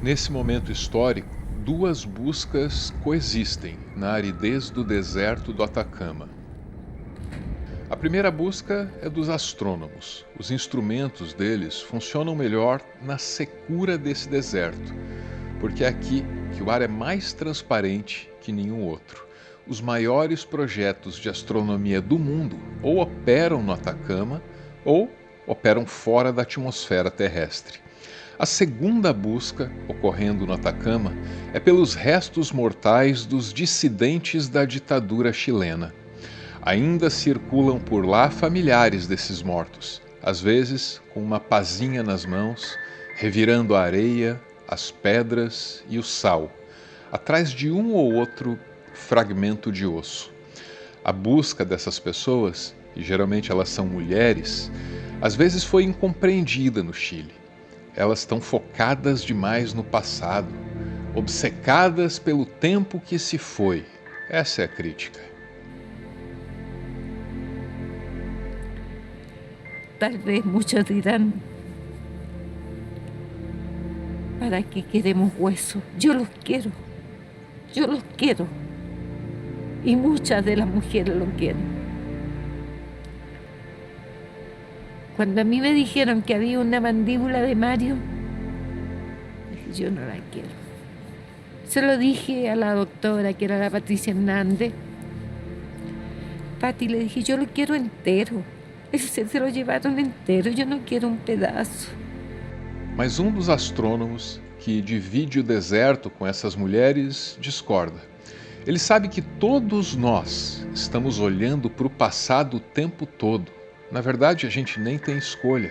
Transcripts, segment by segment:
Nesse momento histórico, duas buscas coexistem na aridez do deserto do Atacama. A primeira busca é dos astrônomos. Os instrumentos deles funcionam melhor na secura desse deserto, porque é aqui que o ar é mais transparente que nenhum outro. Os maiores projetos de astronomia do mundo ou operam no Atacama ou operam fora da atmosfera terrestre. A segunda busca, ocorrendo no Atacama, é pelos restos mortais dos dissidentes da ditadura chilena. Ainda circulam por lá familiares desses mortos, às vezes com uma pazinha nas mãos, revirando a areia, as pedras e o sal, atrás de um ou outro fragmento de osso. A busca dessas pessoas, e geralmente elas são mulheres, às vezes foi incompreendida no Chile. Elas estão focadas demais no passado, obcecadas pelo tempo que se foi. Essa é a crítica. Tal vez muchos dirán, ¿para qué queremos huesos? Yo los quiero. Y muchas de las mujeres lo quieren. Cuando a mí me dijeron que había una mandíbula de Mario, dije, yo no la quiero. Se lo dije a la doctora, que era la Patricia Hernández. Pati, le dije, yo lo quiero entero. Se lo llevaron entero, yo no quiero um pedaço. Mas um dos astrônomos, que divide o deserto com essas mulheres, discorda. Ele sabe que todos nós estamos olhando para o passado o tempo todo. Na verdade, a gente nem tem escolha.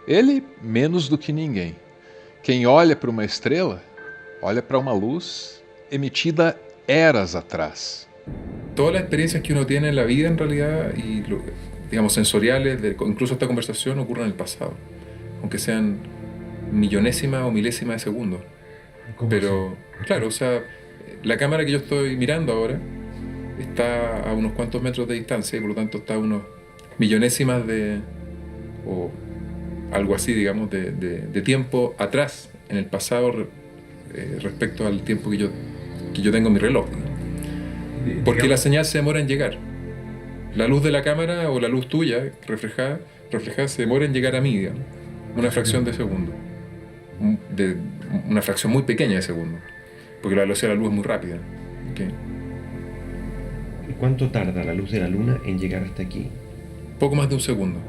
Ele, menos do que ninguém. Quem olha para uma estrela, olha para uma luz emitida eras atrás. Todas las experiencias que uno tiene en la vida, en realidad, y digamos sensoriales, incluso esta conversación, ocurren en el pasado, aunque sean millonésimas o milésimas de segundo. Pero, claro, o sea, la cámara que yo estoy mirando ahora está a unos cuantos metros de distancia y por lo tanto está a unos millonésimas o algo así, digamos, de tiempo atrás, en el pasado, respecto al tiempo que yo tengo en mi reloj, ¿no? Porque la señal se demora en llegar. La luz de la cámara o la luz tuya reflejada se demora en llegar a mí, digamos, una fracción de segundo, una fracción muy pequeña de segundo, porque la velocidad de la luz es muy rápida. ¿Okay? ¿Y cuánto tarda la luz de la luna en llegar hasta aquí? Poco más de un segundo.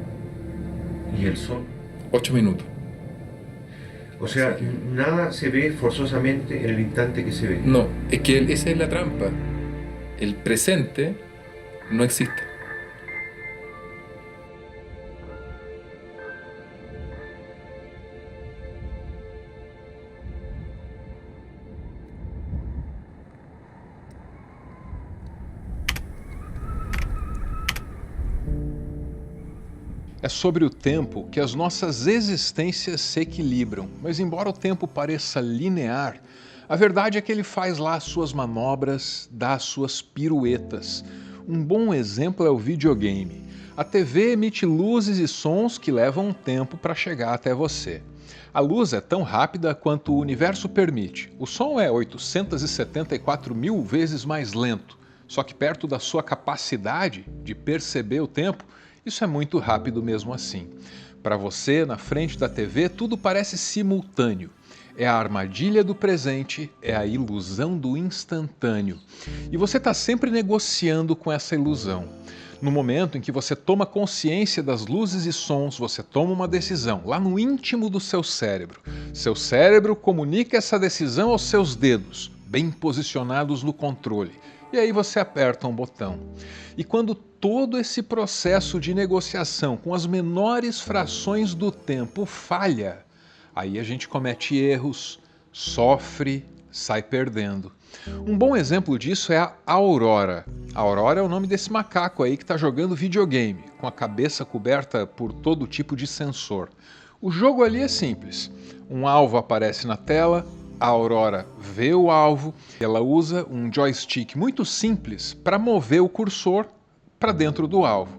¿Y el sol? 8 minutos. O sea, nada se ve forzosamente en el instante que se ve. No, es que esa es la trampa. El presente no existe. É sobre o tempo que as nossas existências se equilibram, mas embora o tempo pareça linear, a verdade é que ele faz lá as suas manobras, dá as suas piruetas. Um bom exemplo é o videogame. A TV emite luzes e sons que levam um tempo para chegar até você. A luz é tão rápida quanto o universo permite. O som é 874 mil vezes mais lento, só que perto da sua capacidade de perceber o tempo, isso é muito rápido mesmo assim. Para você, na frente da TV, tudo parece simultâneo. É a armadilha do presente, é a ilusão do instantâneo. E você está sempre negociando com essa ilusão. No momento em que você toma consciência das luzes e sons, você toma uma decisão, lá no íntimo do seu cérebro. Seu cérebro comunica essa decisão aos seus dedos, bem posicionados no controle. E aí você aperta um botão. E quando todo esse processo de negociação com as menores frações do tempo falha, aí a gente comete erros, sofre, sai perdendo. Um bom exemplo disso é a Aurora. A Aurora é o nome desse macaco aí que está jogando videogame, com a cabeça coberta por todo tipo de sensor. O jogo ali é simples. Um alvo aparece na tela, a Aurora vê o alvo, ela usa um joystick muito simples para mover o cursor para dentro do alvo.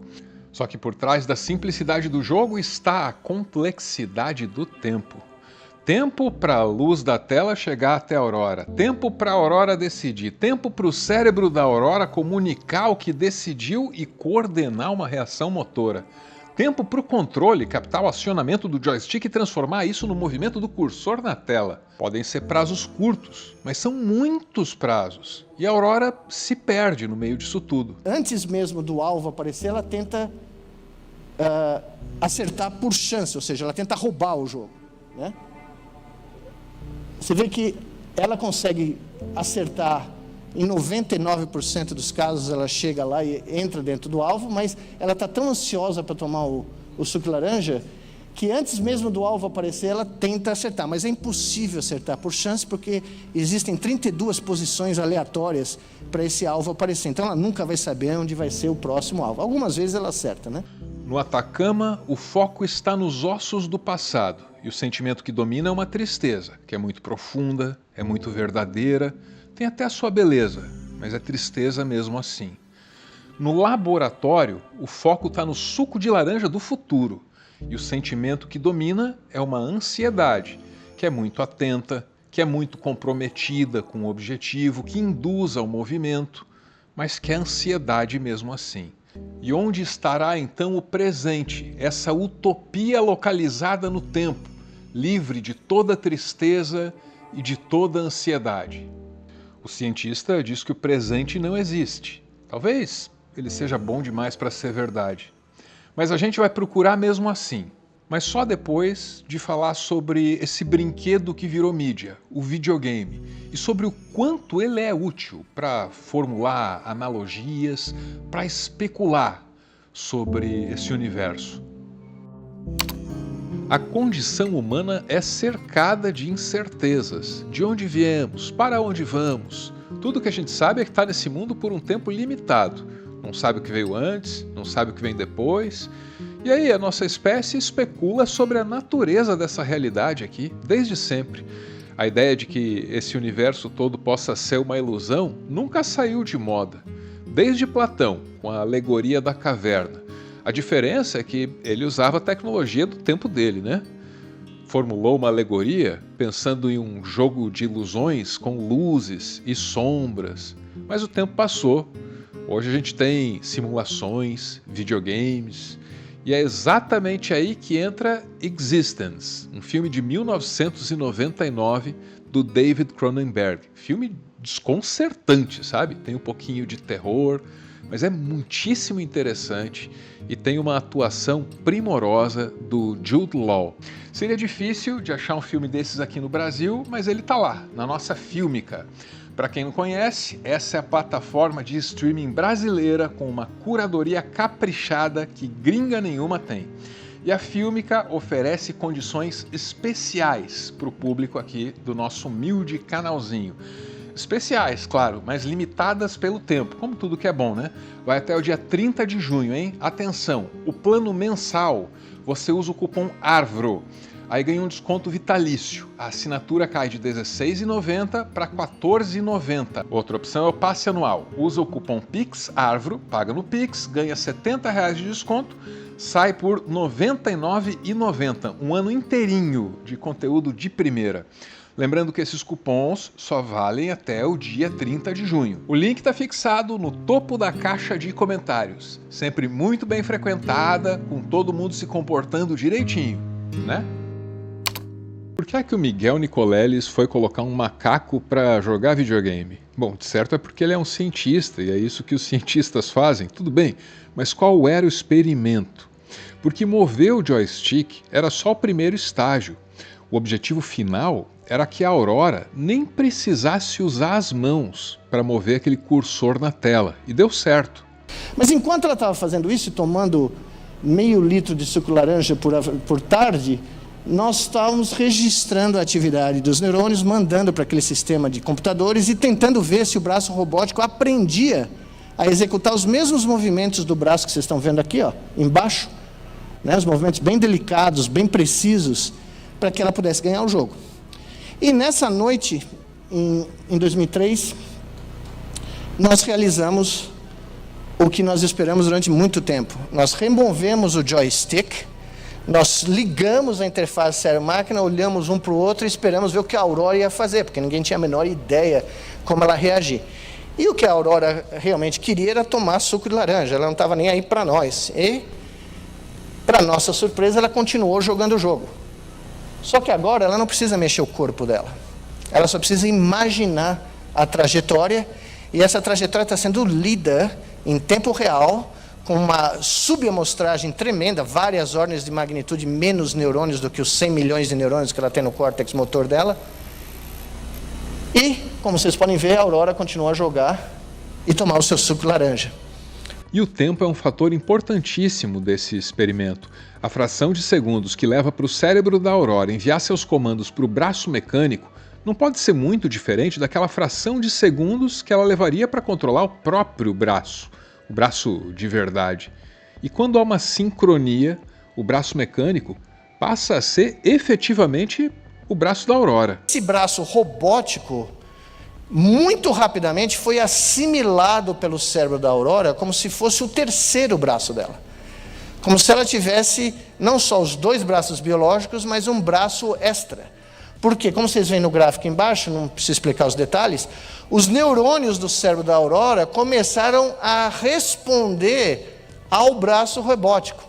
Só que por trás da simplicidade do jogo está a complexidade do tempo. Tempo para a luz da tela chegar até a Aurora, tempo para a Aurora decidir, tempo para o cérebro da Aurora comunicar o que decidiu e coordenar uma reação motora. Tempo para o controle captar o acionamento do joystick e transformar isso no movimento do cursor na tela. Podem ser prazos curtos, mas são muitos prazos. E a Aurora se perde no meio disso tudo. Antes mesmo do alvo aparecer, ela tenta acertar por chance, ou seja, ela tenta roubar o jogo, né? Você vê que ela consegue acertar em 99% dos casos, ela chega lá e entra dentro do alvo, mas ela está tão ansiosa para tomar o suco de laranja que antes mesmo do alvo aparecer, ela tenta acertar, mas é impossível acertar por chance, porque existem 32 posições aleatórias para esse alvo aparecer, então ela nunca vai saber onde vai ser o próximo alvo. Algumas vezes ela acerta, né? No Atacama, o foco está nos ossos do passado, e o sentimento que domina é uma tristeza, que é muito profunda, é muito verdadeira, tem até a sua beleza, mas é tristeza mesmo assim. No laboratório, o foco está no suco de laranja do futuro, e o sentimento que domina é uma ansiedade, que é muito atenta, que é muito comprometida com o objetivo, que induz ao movimento, mas que é ansiedade mesmo assim. E onde estará então o presente, essa utopia localizada no tempo, livre de toda tristeza e de toda ansiedade? O cientista diz que o presente não existe. Talvez ele seja bom demais para ser verdade. Mas a gente vai procurar mesmo assim. Mas só depois de falar sobre esse brinquedo que virou mídia, o videogame, e sobre o quanto ele é útil para formular analogias, para especular sobre esse universo. A condição humana é cercada de incertezas. De onde viemos? Para onde vamos? Tudo que a gente sabe é que está nesse mundo por um tempo limitado. Não sabe o que veio antes, não sabe o que vem depois. E aí a nossa espécie especula sobre a natureza dessa realidade aqui, desde sempre. A ideia de que esse universo todo possa ser uma ilusão nunca saiu de moda. Desde Platão, com a alegoria da caverna. A diferença é que ele usava a tecnologia do tempo dele, né? Formulou uma alegoria pensando em um jogo de ilusões com luzes e sombras. Mas o tempo passou. Hoje a gente tem simulações, videogames, e é exatamente aí que entra Existence, um filme de 1999 do David Cronenberg. Filme desconcertante, sabe? Tem um pouquinho de terror, mas é muitíssimo interessante e tem uma atuação primorosa do Jude Law. Seria difícil de achar um filme desses aqui no Brasil, mas ele tá lá, na nossa Fílmica. Para quem não conhece, essa é a plataforma de streaming brasileira com uma curadoria caprichada que gringa nenhuma tem. E a Fílmica oferece condições especiais para o público aqui do nosso humilde canalzinho. Especiais, claro, mas limitadas pelo tempo, como tudo que é bom, né? Vai até o dia 30 de junho, hein? Atenção, o plano mensal, você usa o cupom ARVRO. Aí ganha um desconto vitalício. A assinatura cai de R$ 16,90 para R$ 14,90. Outra opção é o passe anual. Usa o cupom PIXARVRO, paga no Pix, ganha R$ 70 de desconto, sai por R$ 99,90. Um ano inteirinho de conteúdo de primeira. Lembrando que esses cupons só valem até o dia 30 de junho. O link está fixado no topo da caixa de comentários. Sempre muito bem frequentada, com todo mundo se comportando direitinho, né? Por que é que o Miguel Nicoleles foi colocar um macaco para jogar videogame? Bom, de certo é porque ele é um cientista e é isso que os cientistas fazem, tudo bem, mas qual era o experimento? Porque mover o joystick era só o primeiro estágio. O objetivo final era que a Aurora nem precisasse usar as mãos para mover aquele cursor na tela, e deu certo. Mas enquanto ela estava fazendo isso, tomando meio litro de suco laranja por tarde, nós estávamos registrando a atividade dos neurônios, mandando para aquele sistema de computadores e tentando ver se o braço robótico aprendia a executar os mesmos movimentos do braço que vocês estão vendo aqui, ó, embaixo, né, os movimentos bem delicados, bem precisos, para que ela pudesse ganhar o jogo. E nessa noite, em 2003, nós realizamos o que nós esperamos durante muito tempo. Nós removemos o joystick, Nós ligamos a interface cérebro-máquina, olhamos um para o outro e esperamos ver o que a Aurora ia fazer, porque ninguém tinha a menor ideia como ela reagir. E o que a Aurora realmente queria era tomar suco de laranja, ela não estava nem aí para nós. E, para nossa surpresa, ela continuou jogando o jogo. Só que agora ela não precisa mexer o corpo dela. Ela só precisa imaginar a trajetória, e essa trajetória está sendo lida em tempo real, com uma subamostragem tremenda, várias ordens de magnitude menos neurônios do que os 100 milhões de neurônios que ela tem no córtex motor dela. E, como vocês podem ver, a Aurora continua a jogar e tomar o seu suco de laranja. E o tempo é um fator importantíssimo desse experimento. A fração de segundos que leva para o cérebro da Aurora enviar seus comandos para o braço mecânico não pode ser muito diferente daquela fração de segundos que ela levaria para controlar o próprio braço, o braço de verdade. E quando há uma sincronia, o braço mecânico passa a ser efetivamente o braço da Aurora. Esse braço robótico, muito rapidamente, foi assimilado pelo cérebro da Aurora como se fosse o terceiro braço dela. Como se ela tivesse não só os 2 braços biológicos, mas um braço extra. Porque, como vocês veem no gráfico embaixo, não preciso explicar os detalhes, os neurônios do cérebro da Aurora começaram a responder ao braço robótico,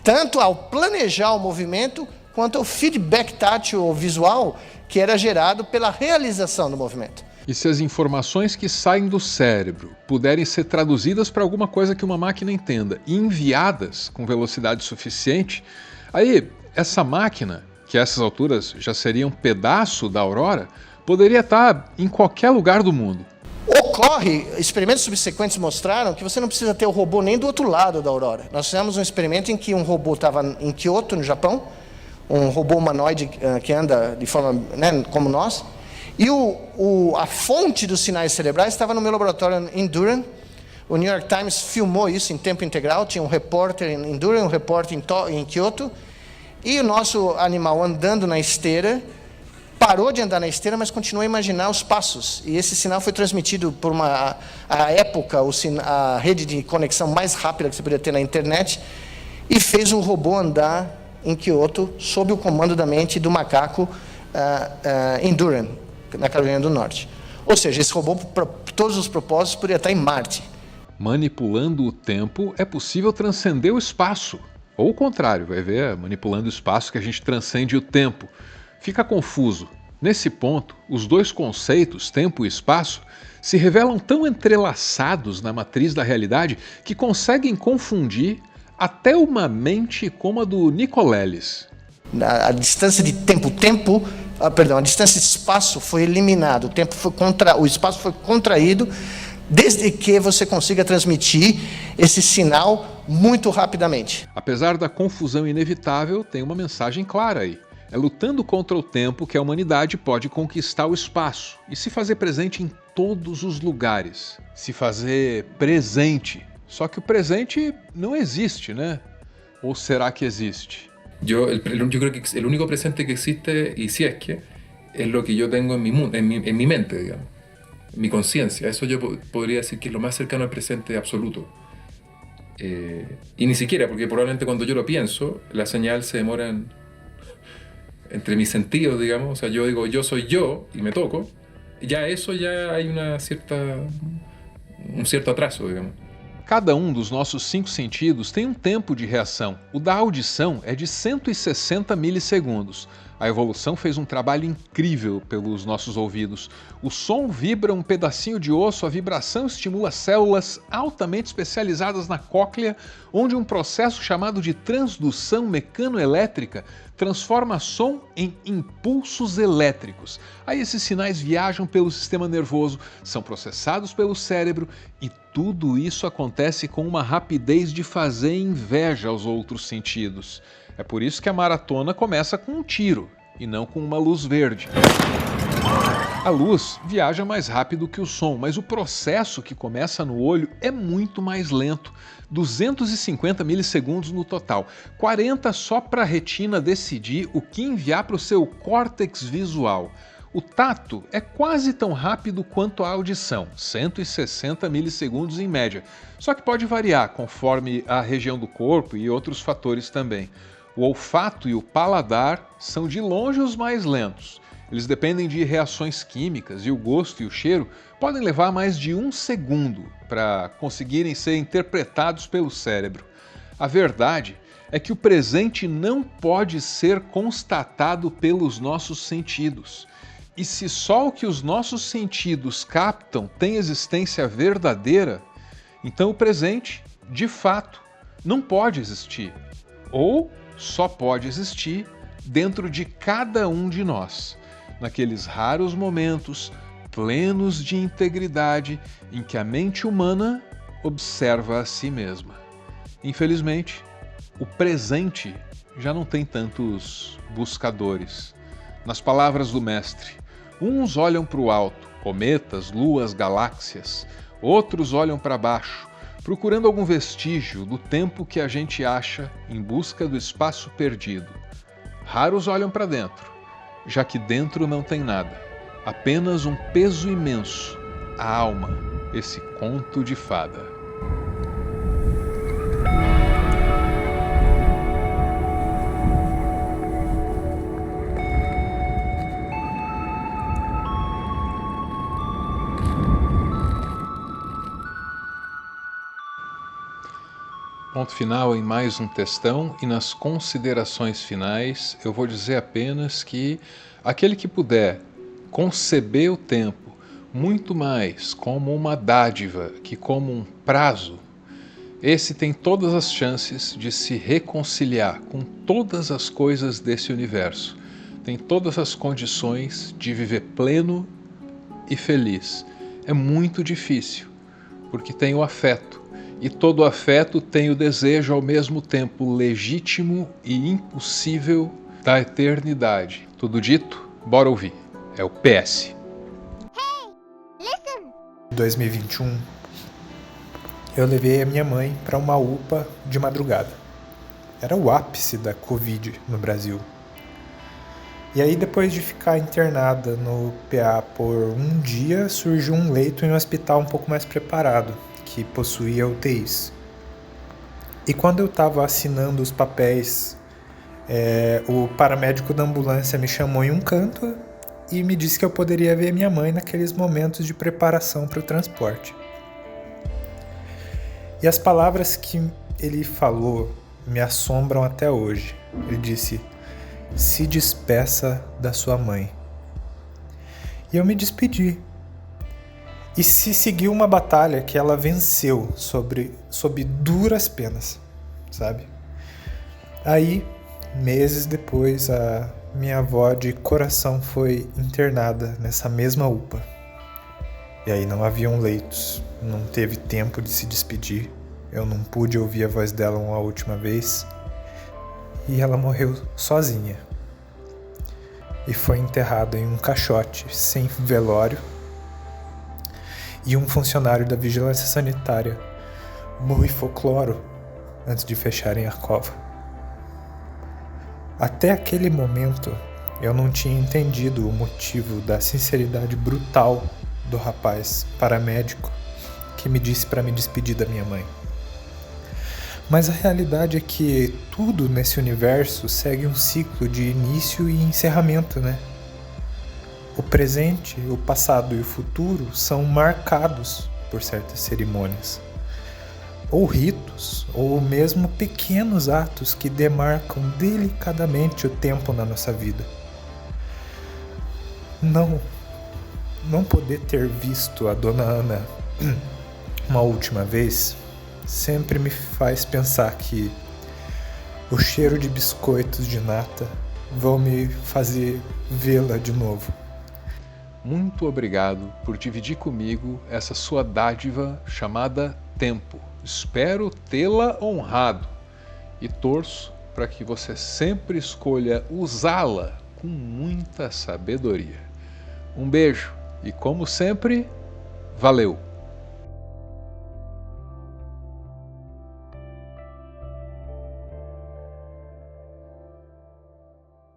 tanto ao planejar o movimento, quanto ao feedback tátil ou visual que era gerado pela realização do movimento. E se as informações que saem do cérebro puderem ser traduzidas para alguma coisa que uma máquina entenda e enviadas com velocidade suficiente, aí essa máquina, que a essas alturas já seria um pedaço da Aurora, poderia estar em qualquer lugar do mundo. Experimentos subsequentes mostraram que você não precisa ter o robô nem do outro lado da Aurora. Nós fizemos um experimento em que um robô estava em Kyoto, no Japão, um robô humanoide que anda de forma, né, como nós, e a fonte dos sinais cerebrais estava no meu laboratório em Durham. O New York Times filmou isso em tempo integral, tinha um repórter em Durham, um repórter em Kyoto, e o nosso animal andando na esteira, parou de andar na esteira, mas continuou a imaginar os passos. E esse sinal foi transmitido por à época, a rede de conexão mais rápida que você podia ter na internet, e fez um robô andar em Kyoto, sob o comando da mente do macaco em Durham, na Carolina do Norte. Ou seja, esse robô, para todos os propósitos, poderia estar em Marte. Manipulando o tempo, é possível transcender o espaço. Ou o contrário, vai ver, manipulando o espaço que a gente transcende o tempo. Fica confuso. Nesse ponto, os 2 conceitos, tempo e espaço, se revelam tão entrelaçados na matriz da realidade que conseguem confundir até uma mente como a do Nicolelis. A distância de a distância de espaço foi eliminada, o espaço foi contraído, desde que você consiga transmitir esse sinal muito rapidamente. Apesar da confusão inevitável, tem uma mensagem clara aí. É lutando contra o tempo que a humanidade pode conquistar o espaço e se fazer presente em todos os lugares. Se fazer presente. Só que o presente não existe, né? Ou será que existe? Yo creo que el único presente que existe, y si es que, es lo que yo tengo en mi mente, digamos. Mi conciencia. Eso yo podría decir que es lo más cercano al presente absoluto. Y ni siquiera, porque probablemente cuando yo lo pienso, la señal se demora entre mis sentidos, digamos. O sea, yo digo, yo soy yo, y me toco. Ya hay un cierto atraso, digamos. Cada um dos nossos 5 sentidos tem um tempo de reação. O da audição é de 160 milissegundos. A evolução fez um trabalho incrível pelos nossos ouvidos. O som vibra um pedacinho de osso, a vibração estimula células altamente especializadas na cóclea, onde um processo chamado de transdução mecanoelétrica transforma som em impulsos elétricos. Aí esses sinais viajam pelo sistema nervoso, são processados pelo cérebro e tudo isso acontece com uma rapidez de fazer inveja aos outros sentidos. É por isso que a maratona começa com um tiro e não com uma luz verde. A luz viaja mais rápido que o som, mas o processo que começa no olho é muito mais lento. 250 milissegundos no total, 40 só para a retina decidir o que enviar para o seu córtex visual. O tato é quase tão rápido quanto a audição, 160 milissegundos em média, só que pode variar conforme a região do corpo e outros fatores também. O olfato e o paladar são de longe os mais lentos. Eles dependem de reações químicas e o gosto e o cheiro podem levar mais de 1 segundo para conseguirem ser interpretados pelo cérebro. A verdade é que o presente não pode ser constatado pelos nossos sentidos. E se só o que os nossos sentidos captam tem existência verdadeira, então o presente, de fato, não pode existir. Ou só pode existir dentro de cada um de nós, naqueles raros momentos plenos de integridade em que a mente humana observa a si mesma. Infelizmente, o presente já não tem tantos buscadores. Nas palavras do mestre, uns olham para o alto, cometas, luas, galáxias, outros olham para baixo, procurando algum vestígio do tempo que a gente acha em busca do espaço perdido. Raros olham para dentro, já que dentro não tem nada, apenas um peso imenso, a alma, esse conto de fada. Ponto final em mais um textão, e nas considerações finais eu vou dizer apenas que aquele que puder conceber o tempo muito mais como uma dádiva que como um prazo, esse tem todas as chances de se reconciliar com todas as coisas desse universo, tem todas as condições de viver pleno e feliz. É muito difícil, porque tem o afeto. E todo afeto tem o desejo ao mesmo tempo legítimo e impossível da eternidade. Tudo dito, bora ouvir. É o PS. Em 2021, eu levei a minha mãe para uma UPA de madrugada. Era o ápice da Covid no Brasil. E aí, depois de ficar internada no PA por um dia, surgiu um leito em um hospital um pouco mais preparado, que possuía UTIs. E quando eu estava assinando os papéis, o paramédico da ambulância me chamou em um canto e me disse que eu poderia ver minha mãe naqueles momentos de preparação para o transporte. E as palavras que ele falou me assombram até hoje. Ele disse: "Se despeça da sua mãe". E eu me despedi. E se seguiu uma batalha que ela venceu sob duras penas, sabe? Aí, meses depois, a minha avó de coração foi internada nessa mesma UPA. E aí não haviam leitos, não teve tempo de se despedir, eu não pude ouvir a voz dela uma última vez, e ela morreu sozinha. E foi enterrada em um caixote sem velório, e um funcionário da vigilância sanitária borrifou cloro antes de fecharem a cova. Até aquele momento, eu não tinha entendido o motivo da sinceridade brutal do rapaz paramédico que me disse para me despedir da minha mãe. Mas a realidade é que tudo nesse universo segue um ciclo de início e encerramento, né? O presente, o passado e o futuro são marcados por certas cerimônias, ou ritos, ou mesmo pequenos atos que demarcam delicadamente o tempo na nossa vida. Não poder ter visto a Dona Ana uma última vez sempre me faz pensar que o cheiro de biscoitos de nata vão me fazer vê-la de novo. Muito obrigado por dividir comigo essa sua dádiva chamada tempo. Espero tê-la honrado e torço para que você sempre escolha usá-la com muita sabedoria. Um beijo e, como sempre, valeu!